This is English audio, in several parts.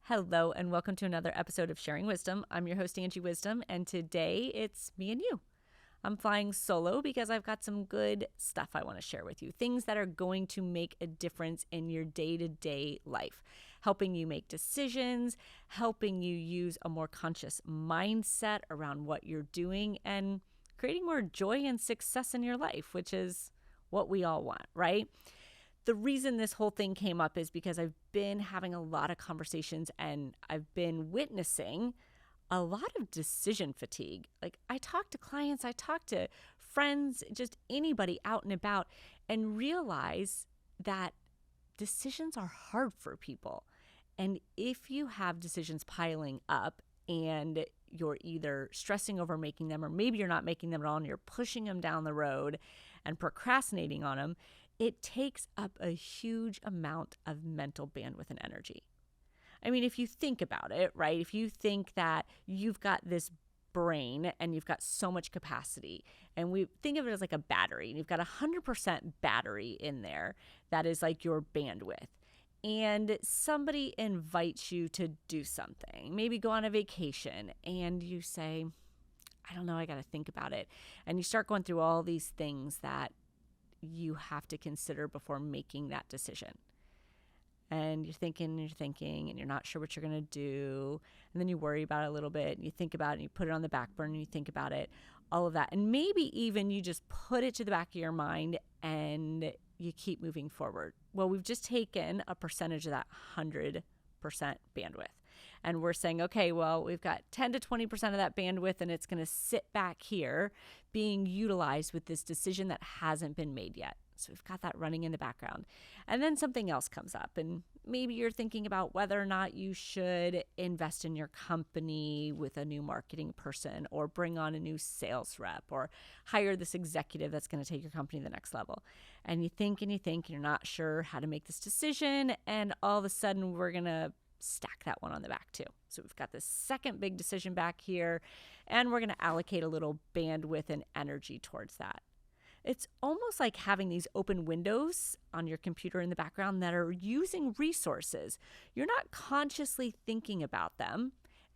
Hello, and welcome to another episode of Sharing Wisdom. I'm your host, Angie Wisdom, and today it's me and you. I'm flying solo because I've got some good stuff I want to share with you, things that are going to make a difference in your day-to-day life, helping you make decisions, helping you use a more conscious mindset around what you're doing, and creating more joy and success in your life, which is what we all want, right? The reason this whole thing came up is because I've been having a lot of conversations and I've been witnessing a lot of decision fatigue. Like, I talk to clients, I talk to friends, just anybody out and about, and realize that decisions are hard for people. And if you have decisions piling up and you're either stressing over making them, or maybe you're not making them at all and you're pushing them down the road and procrastinating on them, it takes up a huge amount of mental bandwidth and energy. I mean, if you think about it, right? If you think that you've got this brain and you've got so much capacity, and we think of it as like a battery, and you've got 100% battery in there, that is like your bandwidth. And somebody invites you to do something, maybe go on a vacation, and you say, I don't know, I got to think about it. And you start going through all these things that you have to consider before making that decision. And you're thinking, and you're not sure what you're going to do. And then you worry about it a little bit, and you think about it, and you put it on the back burner, and you think about it, all of that. And maybe even you just put it to the back of your mind and you keep moving forward. Well, we've just taken a percentage of that 100% bandwidth. And we're saying, okay, well, we've got 10 to 20% of that bandwidth, and it's going to sit back here being utilized with this decision that hasn't been made yet. So we've got that running in the background. And then something else comes up, and maybe you're thinking about whether or not you should invest in your company with a new marketing person, or bring on a new sales rep, or hire this executive that's going to take your company to the next level. And you think, and you're not sure how to make this decision, and all of a sudden we're going to stack that one on the back too. So we've got this second big decision back here, and we're going to allocate a little bandwidth and energy towards that. It's almost like having these open windows on your computer in the background that are using resources. You're not consciously thinking about them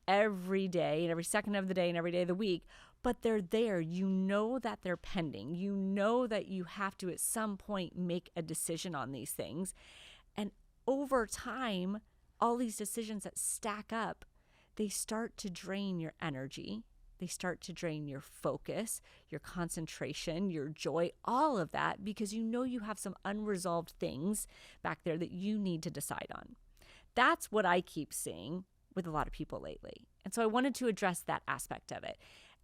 every day and every second of the day and every day of the week, but they're there. You know that they're pending. You know that you have to at some point make a decision on these things. And over time, all these decisions that stack up, they start to drain your energy. They start to drain your focus, your concentration, your joy, all of that, because you know you have some unresolved things back there that you need to decide on. That's what I keep seeing with a lot of people lately. And so I wanted to address that aspect of it.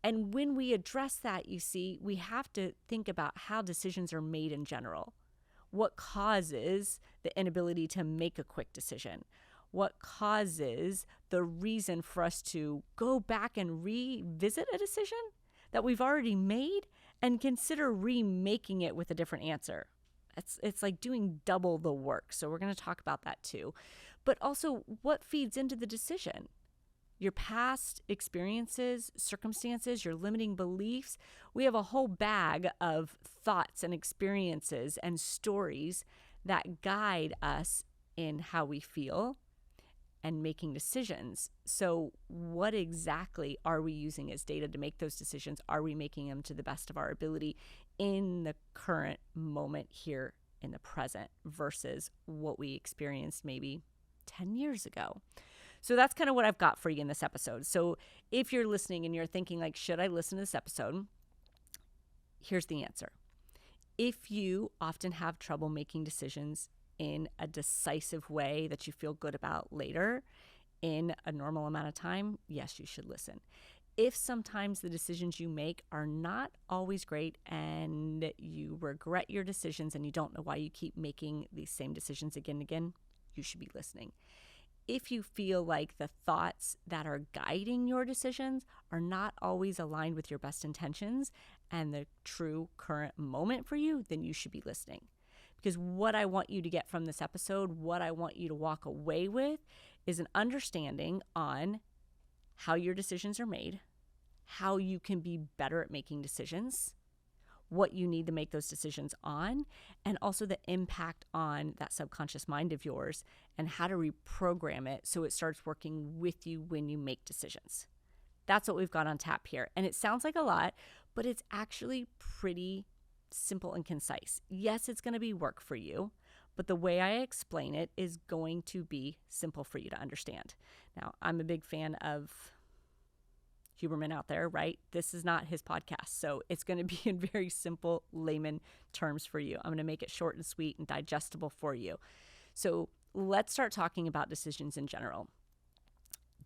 And when we address that, you see, we have to think about how decisions are made in general. What causes the inability to make a quick decision? What causes the reason for us to go back and revisit a decision that we've already made and consider remaking it with a different answer? It's like doing double the work. So we're going to talk about that too. But also, what feeds into the decision? Your past experiences, circumstances, your limiting beliefs. We have a whole bag of thoughts and experiences and stories that guide us in how we feel and making decisions. So what exactly are we using as data to make those decisions? Are we making them to the best of our ability in the current moment here in the present versus what we experienced maybe 10 years ago? So that's kind of what I've got for you in this episode. So if you're listening and you're thinking like, should I listen to this episode? Here's the answer. If you often have trouble making decisions in a decisive way that you feel good about later in a normal amount of time, yes, you should listen. If sometimes the decisions you make are not always great and you regret your decisions and you don't know why you keep making these same decisions again and again, you should be listening. If you feel like the thoughts that are guiding your decisions are not always aligned with your best intentions and the true current moment for you, then you should be listening. Because what I want you to get from this episode, what I want you to walk away with, is an understanding on how your decisions are made, how you can be better at making decisions, what you need to make those decisions on, and also the impact on that subconscious mind of yours and how to reprogram it so it starts working with you when you make decisions. That's what we've got on tap here. And it sounds like a lot, but it's actually pretty simple and concise. Yes, it's going to be work for you, but the way I explain it is going to be simple for you to understand. Now, I'm a big fan of Huberman out there, right? This is not his podcast, so it's going to be in very simple layman terms for you. I'm going to make it short and sweet and digestible for you. So let's start talking about decisions in general.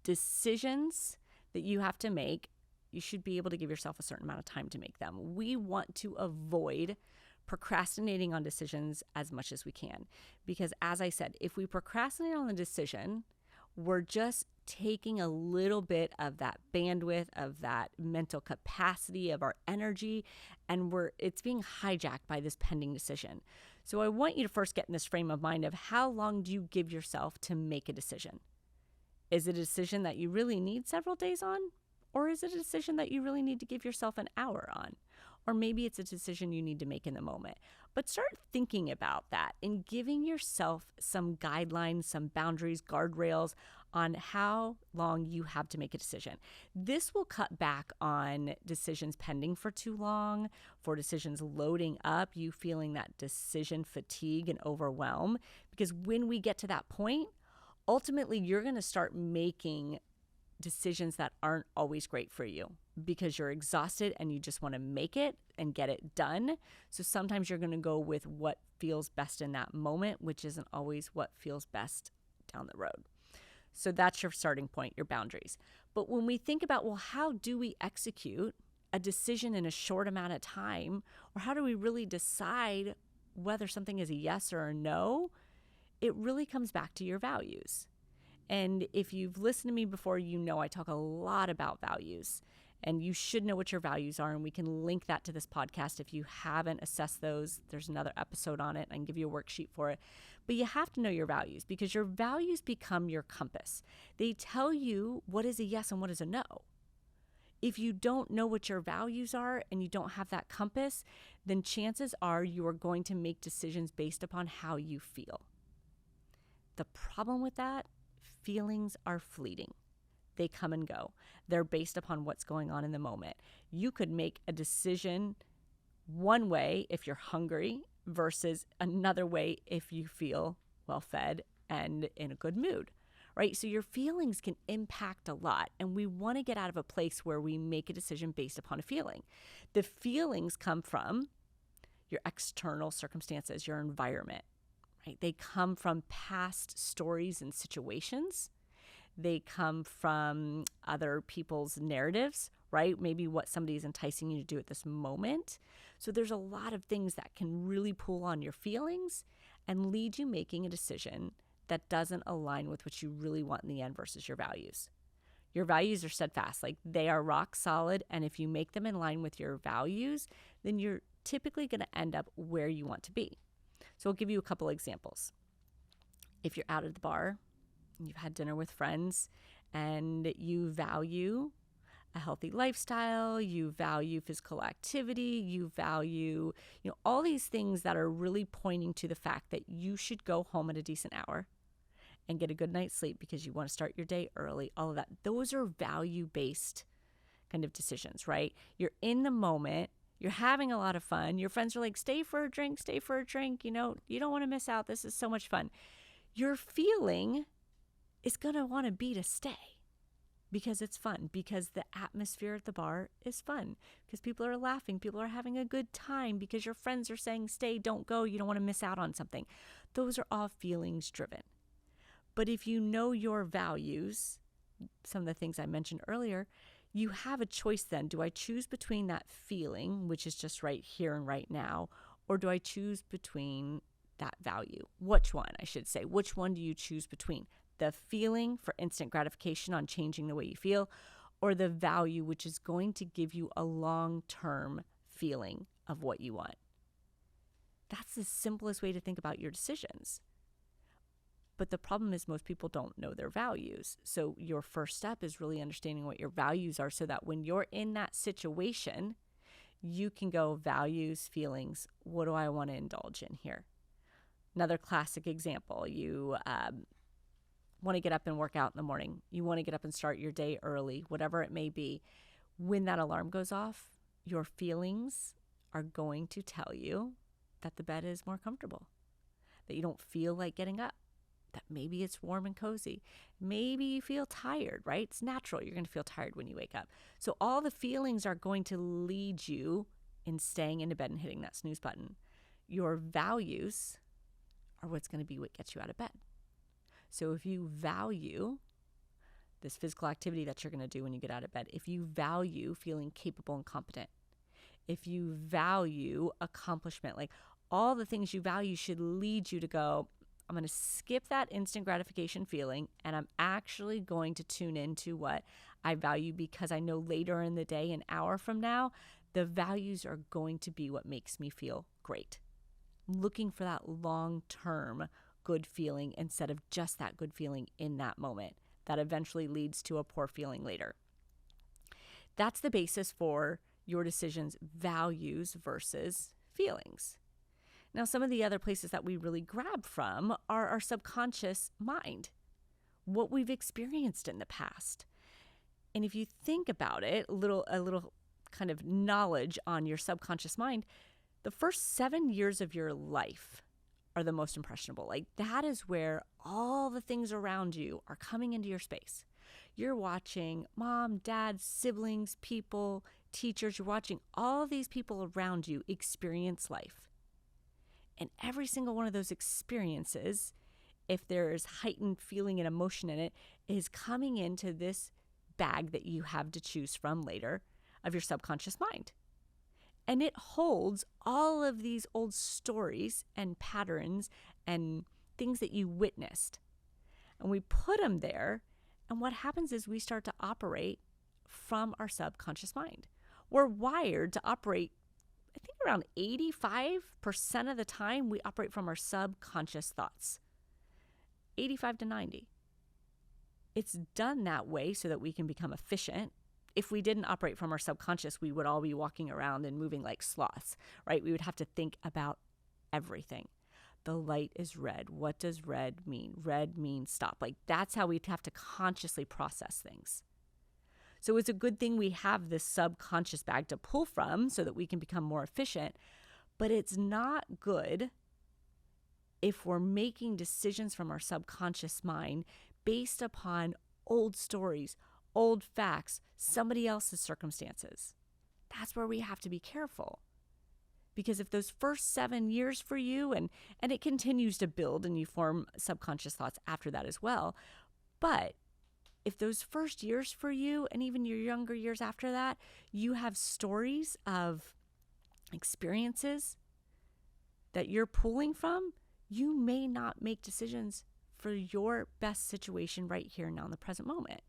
Decisions that you have to make, you should be able to give yourself a certain amount of time to make them. We want to avoid procrastinating on decisions as much as we can, because as I said, if we procrastinate on the decision, we're just taking a little bit of that bandwidth, of that mental capacity, of our energy, and it's being hijacked by this pending decision. So I want you to first get in this frame of mind of how long do you give yourself to make a decision? Is it a decision that you really need several days on? Or is it a decision that you really need to give yourself an hour on? Or maybe it's a decision you need to make in the moment. But start thinking about that and giving yourself some guidelines, some boundaries, guardrails on how long you have to make a decision. This will cut back on decisions pending for too long, for decisions loading up, you feeling that decision fatigue and overwhelm. Because when we get to that point, ultimately you're going to start making decisions that aren't always great for you because you're exhausted and you just want to make it and get it done. So sometimes you're going to go with what feels best in that moment, which isn't always what feels best down the road. So that's your starting point, your boundaries. But when we think about, well, how do we execute a decision in a short amount of time? Or how do we really decide whether something is a yes or a no? It really comes back to your values. And if you've listened to me before, you know I talk a lot about values, and you should know what your values are. And we can link that to this podcast. If you haven't assessed those, there's another episode on it. I can give you a worksheet for it. But you have to know your values because your values become your compass. They tell you what is a yes and what is a no. If you don't know what your values are and you don't have that compass, then chances are you are going to make decisions based upon how you feel. The problem with that, feelings are fleeting. They come and go. They're based upon what's going on in the moment. You could make a decision one way if you're hungry versus another way if you feel well fed and in a good mood, right? So your feelings can impact a lot, and we want to get out of a place where we make a decision based upon a feeling. The feelings come from your external circumstances, your environment, right? They come from past stories and situations. They come from other people's narratives, right? Maybe what somebody's enticing you to do at this moment. So there's a lot of things that can really pull on your feelings and lead you making a decision that doesn't align with what you really want in the end versus your values. Your values are steadfast, like they are rock solid. And if you make them in line with your values, then you're typically going to end up where you want to be. So I'll give you a couple examples. If you're out at the bar, you've had dinner with friends, and you value a healthy lifestyle, you value physical activity, you value, all these things that are really pointing to the fact that you should go home at a decent hour and get a good night's sleep because you want to start your day early, all of that. Those are value-based kind of decisions, right? You're in the moment. You're having a lot of fun. Your friends are like, stay for a drink. You don't want to miss out. This is so much fun. Your feeling is going to want to be to stay because it's fun, because the atmosphere at the bar is fun, because people are laughing, people are having a good time, because your friends are saying, stay, don't go, you don't want to miss out on something. Those are all feelings driven. But if you know your values, some of the things I mentioned earlier, you have a choice then. Do I choose between that feeling, which is just right here and right now, or do I choose between that value? Which one, I should say. Which one do you choose between? The feeling for instant gratification on changing the way you feel, or the value, which is going to give you a long-term feeling of what you want? That's the simplest way to think about your decisions. But the problem is most people don't know their values. So your first step is really understanding what your values are so that when you're in that situation, you can go values, feelings. What do I want to indulge in here? Another classic example, you want to get up and work out in the morning. You want to get up and start your day early, whatever it may be. When that alarm goes off, your feelings are going to tell you that the bed is more comfortable, that you don't feel like getting up, that maybe it's warm and cozy. Maybe you feel tired, right? It's natural. You're going to feel tired when you wake up. So all the feelings are going to lead you in staying into bed and hitting that snooze button. Your values are what's going to be what gets you out of bed. So if you value this physical activity that you're going to do when you get out of bed, if you value feeling capable and competent, if you value accomplishment, like all the things you value should lead you to go, I'm going to skip that instant gratification feeling, and I'm actually going to tune into what I value, because I know later in the day, an hour from now, the values are going to be what makes me feel great. I'm looking for that long-term good feeling instead of just that good feeling in that moment that eventually leads to a poor feeling later. That's the basis for your decisions, values versus feelings. Now, some of the other places that we really grab from are our subconscious mind, what we've experienced in the past. And if you think about it, a little kind of knowledge on your subconscious mind, the first 7 years of your life are the most impressionable. Like, that is where all the things around you are coming into your space. You're watching mom, dad, siblings, people, teachers. You're watching all these people around you experience life. And every single one of those experiences, if there's heightened feeling and emotion in it, is coming into this bag that you have to choose from later of your subconscious mind. And it holds all of these old stories and patterns and things that you witnessed. And we put them there. And what happens is we start to operate from our subconscious mind. We're wired to operate, I think around 85% of the time, we operate from our subconscious thoughts. 85 to 90. It's done that way so that we can become efficient. If we didn't operate from our subconscious, we would all be walking around and moving like sloths, right? We would have to think about everything. The light is red. What does red mean? Red means stop. Like, that's how we'd have to consciously process things. So it's a good thing we have this subconscious bag to pull from so that we can become more efficient. But it's not good if we're making decisions from our subconscious mind based upon old stories, old facts, somebody else's circumstances. That's where we have to be careful. Because if those first 7 years for you, and it continues to build and you form subconscious thoughts after that as well, but if those first years for you and even your younger years after that, you have stories of experiences that you're pulling from, you may not make decisions for your best situation right here and now in the present moment.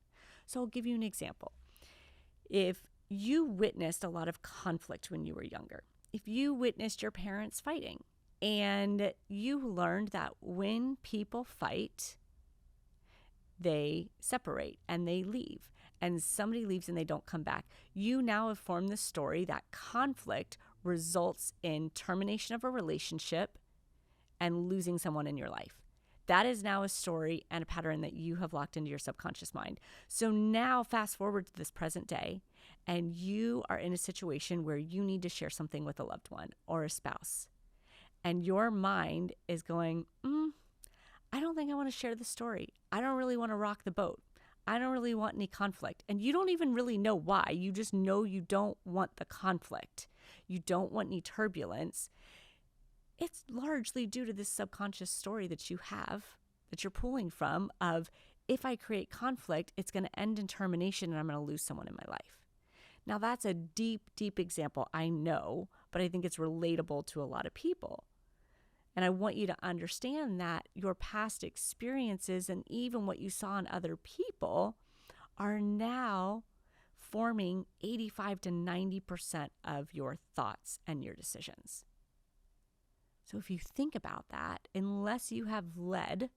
So I'll give you an example. If you witnessed a lot of conflict when you were younger, if you witnessed your parents fighting and you learned that when people fight, they separate and they leave, and somebody leaves and they don't come back, you now have formed the story that conflict results in termination of a relationship and losing someone in your life. That is now a story and a pattern that you have locked into your subconscious mind. So now fast forward to this present day, and you are in a situation where you need to share something with a loved one or a spouse. And your mind is going, I don't think I want to share the story. I don't really want to rock the boat. I don't really want any conflict. And you don't even really know why. You just know you don't want the conflict. You don't want any turbulence. It's largely due to this subconscious story that you have, that you're pulling from, of if I create conflict, it's going to end in termination and I'm going to lose someone in my life. Now, that's a deep, deep example, I know, but I think it's relatable to a lot of people. And I want you to understand that your past experiences and even what you saw in other people are now forming 85 to 90% of your thoughts and your decisions. So if you think about that, unless you have led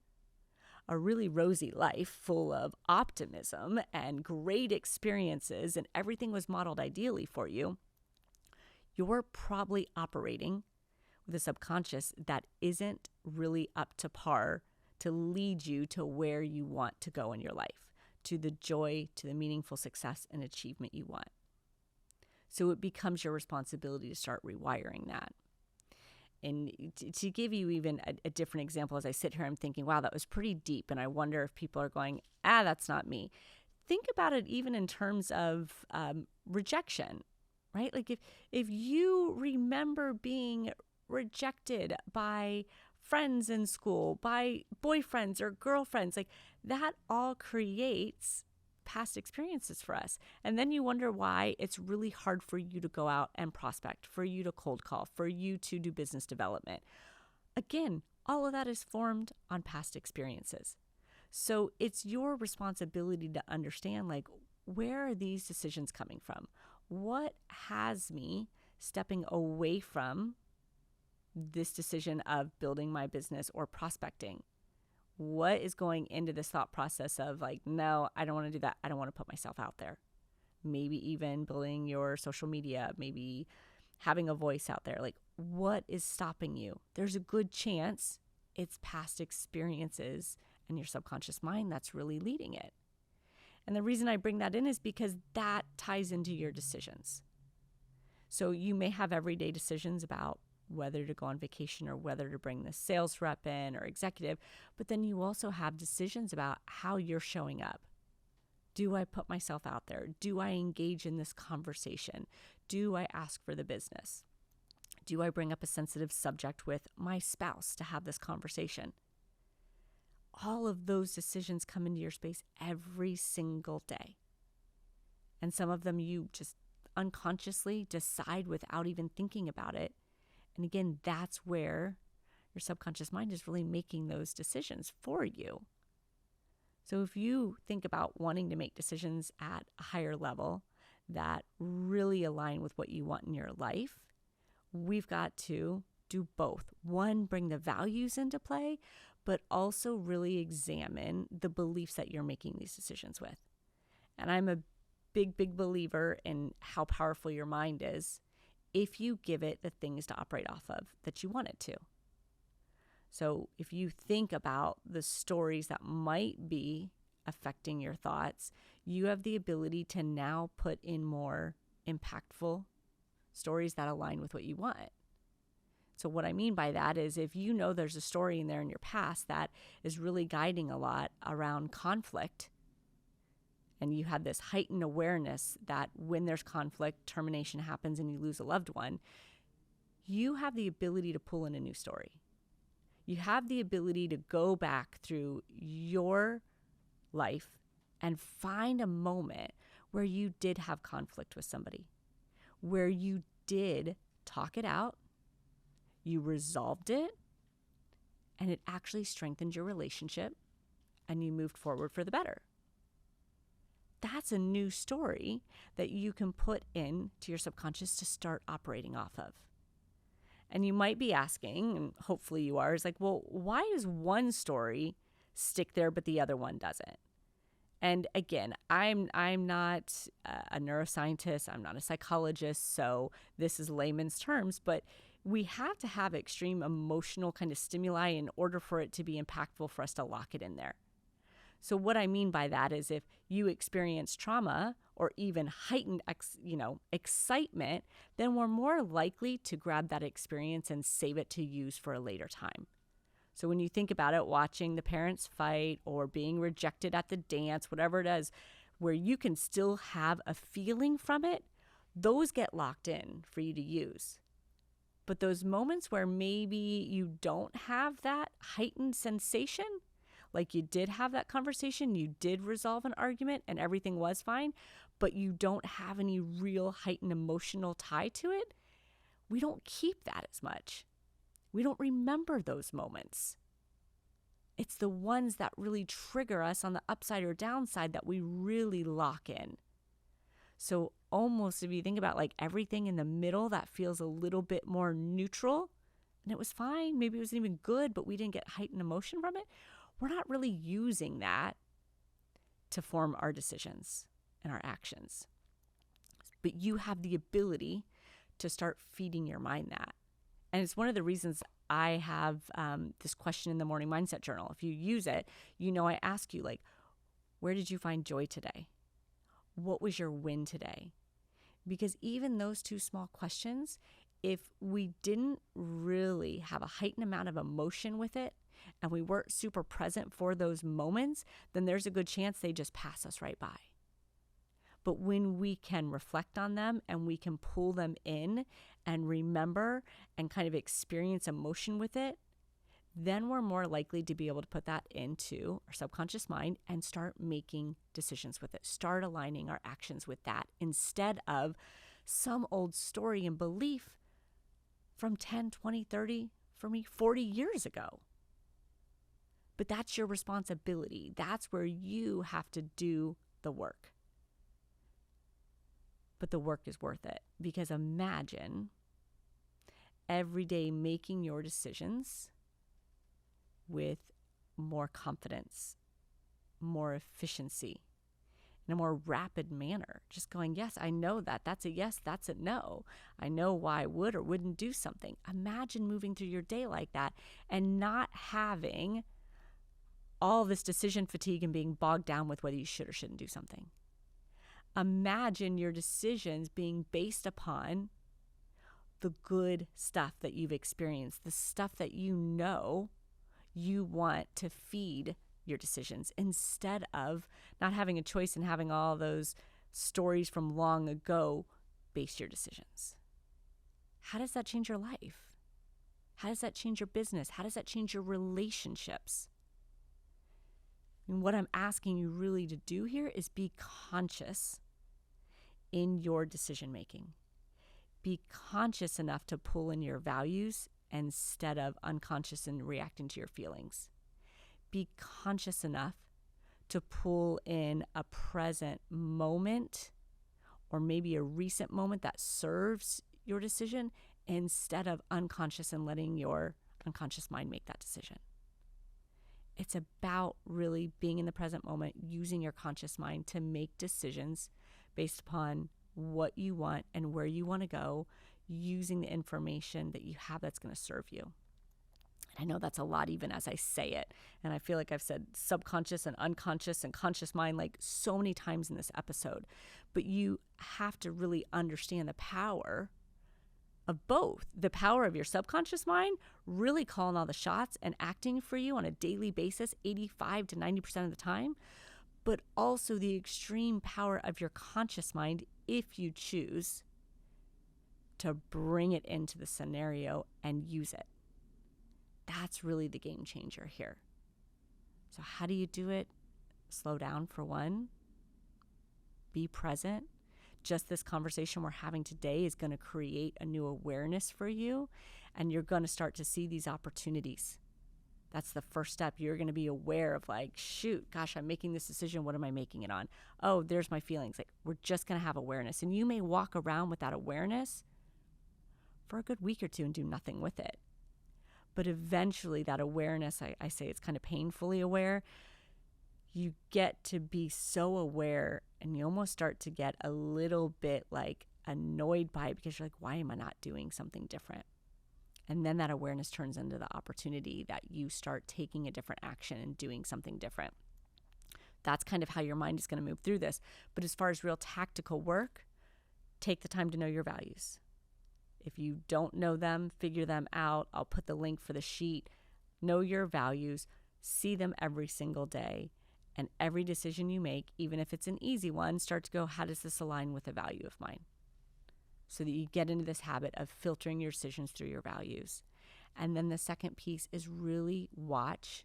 a really rosy life full of optimism and great experiences and everything was modeled ideally for you, you're probably operating with a subconscious that isn't really up to par to lead you to where you want to go in your life, to the joy, to the meaningful success and achievement you want. So it becomes your responsibility to start rewiring that. And to give you even a different example, as I sit here, I'm thinking, wow, that was pretty deep. And I wonder if people are going, that's not me. Think about it even in terms of rejection, right? Like if you remember being rejected by friends in school, by boyfriends or girlfriends, like that all creates past experiences for us. And then you wonder why it's really hard for you to go out and prospect, for you to cold call, for you to do business development. Again, all of that is formed on past experiences. So it's your responsibility to understand, like, where are these decisions coming from? What has me stepping away from this decision of building my business or prospecting? What is going into this thought process of like, no, I don't want to do that. I don't want to put myself out there. Maybe even building your social media, maybe having a voice out there. Like, what is stopping you? There's a good chance it's past experiences and your subconscious mind that's really leading it. And the reason I bring that in is because that ties into your decisions. So you may have everyday decisions about whether to go on vacation or whether to bring the sales rep in or executive, but then you also have decisions about how you're showing up. Do I put myself out there? Do I engage in this conversation? Do I ask for the business? Do I bring up a sensitive subject with my spouse to have this conversation? All of those decisions come into your space every single day. And some of them you just unconsciously decide without even thinking about it. And again, that's where your subconscious mind is really making those decisions for you. So if you think about wanting to make decisions at a higher level that really align with what you want in your life, we've got to do both. One, bring the values into play, but also really examine the beliefs that you're making these decisions with. And I'm a big believer in how powerful your mind is if you give it the things to operate off of that you want it to. So if you think about the stories that might be affecting your thoughts, you have the ability to now put in more impactful stories that align with what you want. So what I mean by that is if you know there's a story in there in your past that is really guiding a lot around conflict, and you had this heightened awareness that when there's conflict, termination happens and you lose a loved one, you have the ability to pull in a new story. You have the ability to go back through your life and find a moment where you did have conflict with somebody, where you did talk it out, you resolved it, and it actually strengthened your relationship and you moved forward for the better. That's a new story that you can put into your subconscious to start operating off of. And you might be asking, and hopefully you are, is like, well, why does one story stick there but the other one doesn't? And again, I'm not a neuroscientist, I'm not a psychologist, so this is layman's terms, but we have to have extreme emotional kind of stimuli in order for it to be impactful for us to lock it in there. So what I mean by that is if you experience trauma or even heightened excitement, then we're more likely to grab that experience and save it to use for a later time. So when you think about it, watching the parents fight or being rejected at the dance, whatever it is, where you can still have a feeling from it, those get locked in for you to use. But those moments where maybe you don't have that heightened sensation, like you did have that conversation, you did resolve an argument and everything was fine, but you don't have any real heightened emotional tie to it, we don't keep that as much. We don't remember those moments. It's the ones that really trigger us on the upside or downside that we really lock in. So almost if you think about like everything in the middle that feels a little bit more neutral, and it was fine, maybe it wasn't even good, but we didn't get heightened emotion from it, we're not really using that to form our decisions and our actions. But you have the ability to start feeding your mind that. And it's one of the reasons I have this question in the morning mindset journal. If you use it, I ask you, like, where did you find joy today? What was your win today? Because even those two small questions, if we didn't really have a heightened amount of emotion with it and we weren't super present for those moments, then there's a good chance they just pass us right by. But when we can reflect on them and we can pull them in and remember and kind of experience emotion with it, then we're more likely to be able to put that into our subconscious mind and start making decisions with it, start aligning our actions with that instead of some old story and belief from 10, 20, 30, for me, 40 years ago. But that's your responsibility. That's where you have to do the work. But the work is worth it, because imagine every day making your decisions with more confidence, more efficiency, in a more rapid manner. Just going, yes, I know that. That's a yes, that's a no. I know why I would or wouldn't do something. Imagine moving through your day like that and not having all this decision fatigue and being bogged down with whether you should or shouldn't do something. Imagine your decisions being based upon the good stuff that you've experienced, the stuff that you want to feed your decisions, instead of not having a choice and having all those stories from long ago base your decisions. How does that change your life? How does that change your business? How does that change your relationships? And what I'm asking you really to do here is be conscious in your decision making. Be conscious enough to pull in your values instead of unconscious and reacting to your feelings. Be conscious enough to pull in a present moment or maybe a recent moment that serves your decision instead of unconscious and letting your unconscious mind make that decision. It's about really being in the present moment, using your conscious mind to make decisions based upon what you want and where you want to go, using the information that you have that's going to serve you. I know that's a lot even as I say it. And I feel like I've said subconscious and unconscious and conscious mind like so many times in this episode. But you have to really understand the power of both. The power of your subconscious mind really calling all the shots and acting for you on a daily basis, 85 to 90% of the time. But also the extreme power of your conscious mind if you choose to bring it into the scenario and use it. That's really the game changer here. So how do you do it? Slow down for one. Be present. Just this conversation we're having today is going to create a new awareness for you, and you're going to start to see these opportunities. That's the first step. You're going to be aware of like, shoot, gosh, I'm making this decision. What am I making it on? Oh, there's my feelings. Like, we're just going to have awareness. And you may walk around with that awareness for a good week or two and do nothing with it. But eventually that awareness, I say it's kind of painfully aware, you get to be so aware and you almost start to get a little bit like annoyed by it because you're like, why am I not doing something different? And then that awareness turns into the opportunity that you start taking a different action and doing something different. That's kind of how your mind is going to move through this. But as far as real tactical work, take the time to know your values. If you don't know them, figure them out. I'll put the link for the sheet. Know your values. See them every single day. And every decision you make, even if it's an easy one, start to go, how does this align with a value of mine? So that you get into this habit of filtering your decisions through your values. And then the second piece is really watch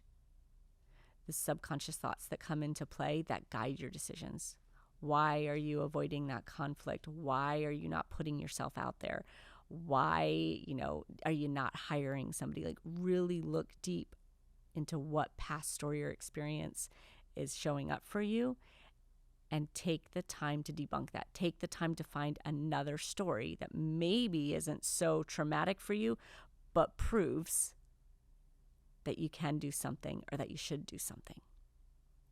the subconscious thoughts that come into play that guide your decisions. Why are you avoiding that conflict? Why are you not putting yourself out there? Why, are you not hiring somebody? Like, really look deep into what past story or experience is showing up for you and take the time to debunk that. Take the time to find another story that maybe isn't so traumatic for you, but proves that you can do something or that you should do something.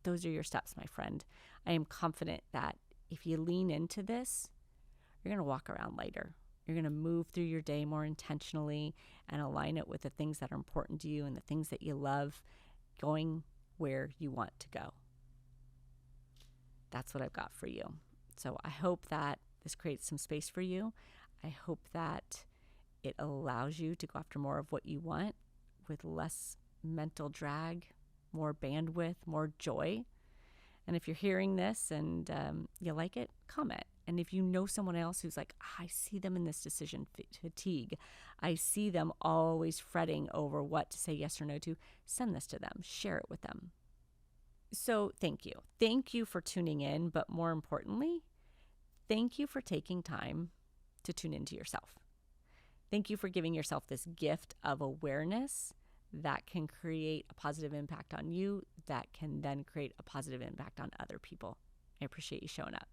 Those are your steps, my friend. I am confident that if you lean into this, you're going to walk around lighter. You're going to move through your day more intentionally and align it with the things that are important to you and the things that you love, going where you want to go. That's what I've got for you. So I hope that this creates some space for you. I hope that it allows you to go after more of what you want with less mental drag, more bandwidth, more joy. And if you're hearing this and you like it, comment. And if you know someone else who's like, I see them in this decision fatigue, I see them always fretting over what to say yes or no to, send this to them, share it with them. So thank you. Thank you for tuning in, but more importantly, thank you for taking time to tune into yourself. Thank you for giving yourself this gift of awareness that can create a positive impact on you, that can then create a positive impact on other people. I appreciate you showing up.